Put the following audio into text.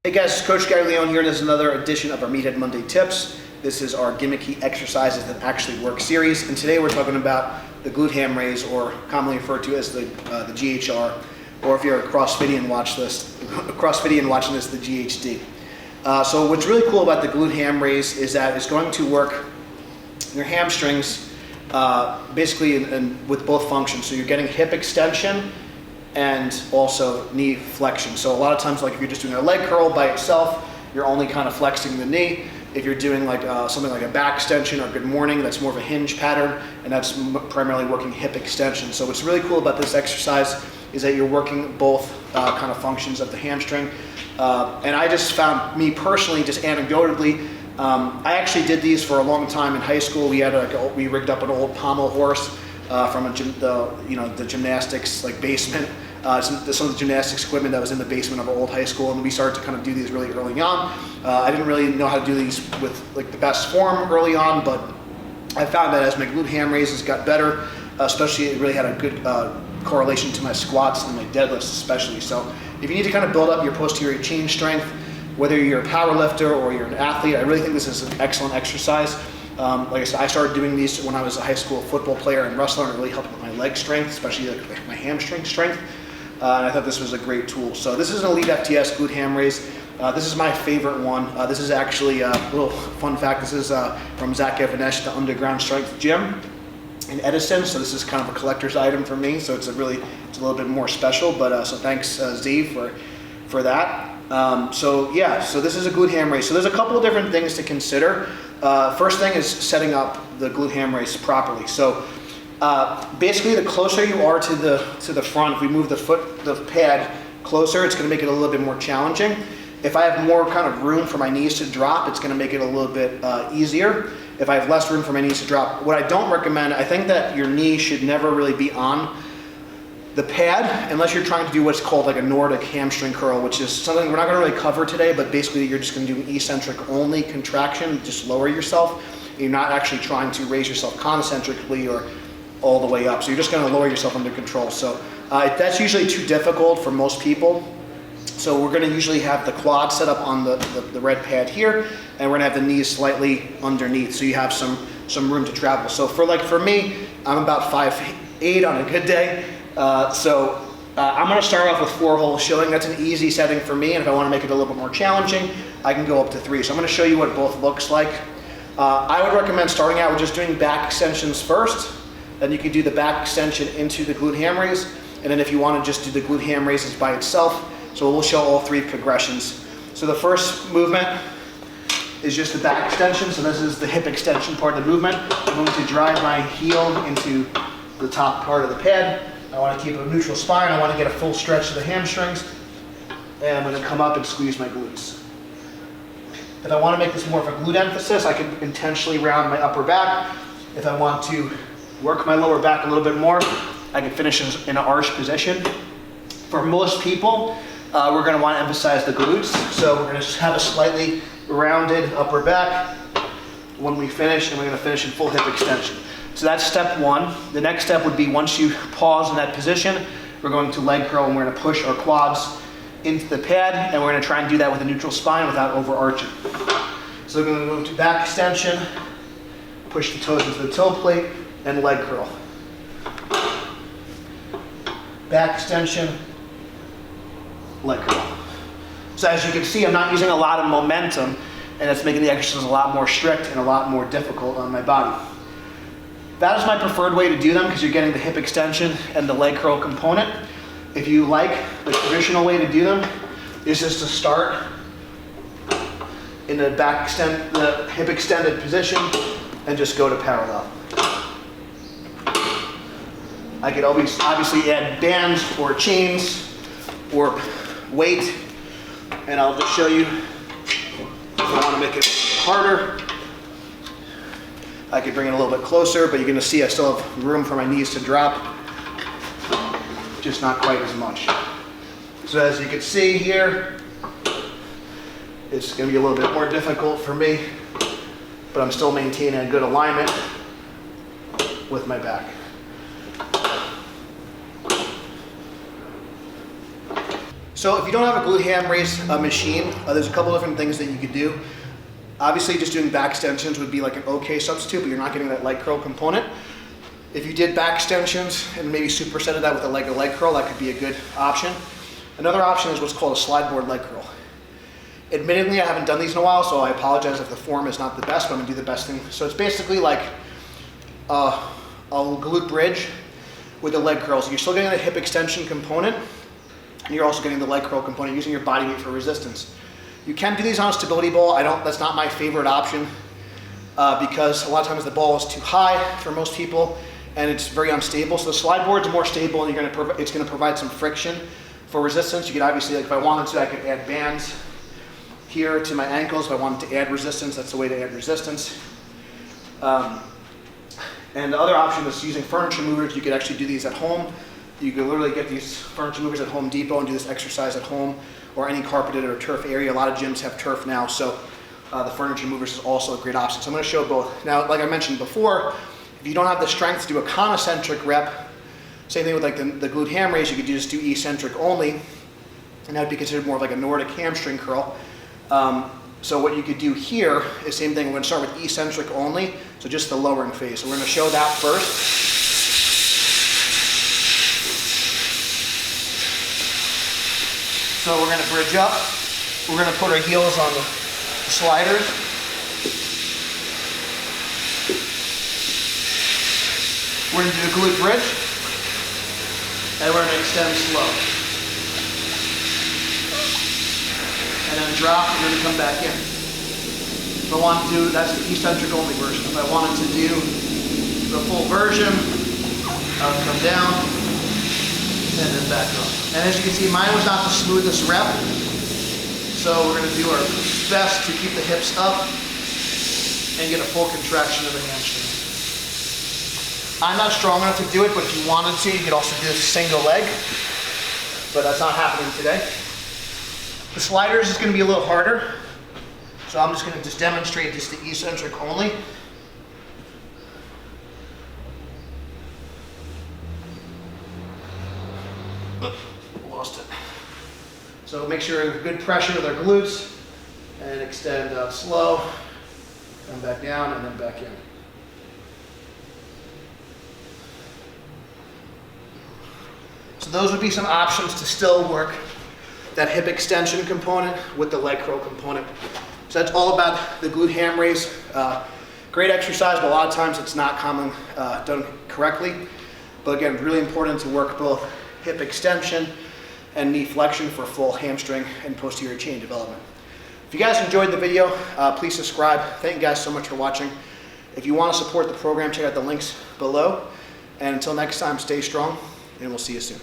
Hey guys, Coach Gary Leone here, and this is another edition of our Meathead Monday Tips. This is our gimmicky exercises that actually work series, and today we're talking about the glute ham raise, or commonly referred to as the GHR, or if you're a CrossFitian watching this, the GHD. So what's really cool about the glute ham raise is that it's going to work your hamstrings basically with both functions. So you're getting hip extension and also knee flexion. So a lot of times, like if you're just doing a leg curl by itself, you're only kind of flexing the knee. If you're doing like something like a back extension or good morning, that's more of a hinge pattern, and that's primarily working hip extension. So what's really cool about this exercise is that you're working both kind of functions of the hamstring. And I just found, me personally, just anecdotally, I actually did these for a long time in high school. We had we rigged up an old pommel horse from the gymnastics basement. Some of the gymnastics equipment that was in the basement of our old high school, and we started to kind of do these really early on. I didn't really know how to do these with the best form early on, but I found that as my glute ham raises got better, especially it really had a good correlation to my squats and my deadlifts especially. So if you need to kind of build up your posterior chain strength, whether you're a power lifter or you're an athlete, I really think this is an excellent exercise. Like I said, I started doing these when I was a high school football player and wrestler, and it really helped with my leg strength, especially my hamstring strength. And I thought this was a great tool. So this is an Elite FTS glute ham raise. This is my favorite one. This is actually a little fun fact. This is from Zach Evanesh, the Underground Strength Gym in Edison. So this is kind of a collector's item for me. So it's a little bit more special. But so thanks Z for that. So this is a glute ham raise. So there's a couple of different things to consider. First thing is setting up the glute ham raise properly. So basically, the closer you are to the front, if we move the pad closer, it's going to make it a little bit more challenging. If I have more kind of room for my knees to drop, it's going to make it a little bit easier. If I have less room for my knees to drop, what I don't recommend, I think that your knee should never really be on the pad unless you're trying to do what's called like a Nordic hamstring curl, which is something we're not going to really cover today, but basically you're just going to do an eccentric only contraction, just lower yourself. You're not actually trying to raise yourself concentrically or all the way up. So you're just going to lower yourself under control. So that's usually too difficult for most people. So we're going to usually have the quad set up on the red pad here, and we're going to have the knees slightly underneath, so you have some room to travel. So for me, I'm about 5'8" on a good day. I'm going to start off with 4 holes shilling. That's an easy setting for me, and if I want to make it a little bit more challenging, I can go up to 3. So I'm going to show you what both looks like. I would recommend starting out with just doing back extensions first. Then you can do the back extension into the glute ham raise, and then if you want to just do the glute ham raises by itself. So we'll show all 3 progressions. So the first movement is just the back extension. So this is the hip extension part of the movement. I'm going to drive my heel into the top part of the pad. I want to keep a neutral spine. I want to get a full stretch of the hamstrings. And I'm going to come up and squeeze my glutes. If I want to make this more of a glute emphasis, I can intentionally round my upper back. If I want to work my lower back a little bit more, I can finish in an arch position. For most people, we're going to want to emphasize the glutes. So we're going to have a slightly rounded upper back when we finish, and we're going to finish in full hip extension. So that's step 1. The next step would be, once you pause in that position, we're going to leg curl, and we're going to push our quads into the pad, and we're going to try and do that with a neutral spine without overarching. So we're going to go to back extension, push the toes into the toe plate, and leg curl. Back extension, leg curl. So as you can see, I'm not using a lot of momentum, and it's making the exercise a lot more strict and a lot more difficult on my body. That is my preferred way to do them, because you're getting the hip extension and the leg curl component. If you like the traditional way to do them, is just to start in the the hip extended position and just go to parallel. I could always obviously add bands or chains or weight, and I'll just show you if I want to make it harder. I could bring it a little bit closer, but you're going to see I still have room for my knees to drop, just not quite as much. So as you can see here, it's going to be a little bit more difficult for me, but I'm still maintaining a good alignment with my back. So if you don't have a glute ham raise machine, there's a couple different things that you could do. Obviously, just doing back extensions would be like an okay substitute, but you're not getting that leg curl component. If you did back extensions and maybe supersetted that with a leg curl, that could be a good option. Another option is what's called a slide board leg curl. Admittedly, I haven't done these in a while, so I apologize if the form is not the best, but I'm gonna do the best thing. So it's basically like a glute bridge with a leg curl. So you're still getting the hip extension component, and you're also getting the leg curl component using your body weight for resistance. You can do these on a stability ball. That's not my favorite option because a lot of times the ball is too high for most people and it's very unstable. So the slide board's more stable and it's gonna provide some friction for resistance. You could obviously, like if I wanted to, I could add bands here to my ankles. If I wanted to add resistance, that's the way to add resistance. And the other option is using furniture movers. You could actually do these at home. You could literally get these furniture movers at Home Depot and do this exercise at home or any carpeted or turf area. A lot of gyms have turf now, so the furniture movers is also a great option. So I'm gonna show both. Now, like I mentioned before, if you don't have the strength to do a concentric rep, same thing with like the glute ham raise, you could just do eccentric only, and that would be considered more of like a Nordic hamstring curl. So what you could do here is same thing. We're gonna start with eccentric only, so just the lowering phase. So we're gonna show that first. So we're gonna bridge up. We're gonna put our heels on the sliders. We're gonna do a glute bridge. And we're gonna extend slow. And then drop, and then come back in. If I want to do, that's the eccentric only version. If I wanted to do the full version, I would come down, and then back up. And as you can see, mine was not the smoothest rep, so we're going to do our best to keep the hips up and get a full contraction of the hamstring. I'm not strong enough to do it, but if you wanted to, you could also do a single leg, but that's not happening today. The sliders is going to be a little harder, so I'm just going to demonstrate just the eccentric only. Lost it. So make sure good pressure with our glutes and extend out slow, come back down and then back in. So those would be some options to still work that hip extension component with the leg curl component. So that's all about the glute ham raise. Great exercise, but a lot of times it's not done correctly. But again, really important to work both hip extension and knee flexion for full hamstring and posterior chain development. If you guys enjoyed the video, please subscribe. Thank you guys so much for watching. If you want to support the program, check out the links below. And until next time, stay strong, and we'll see you soon.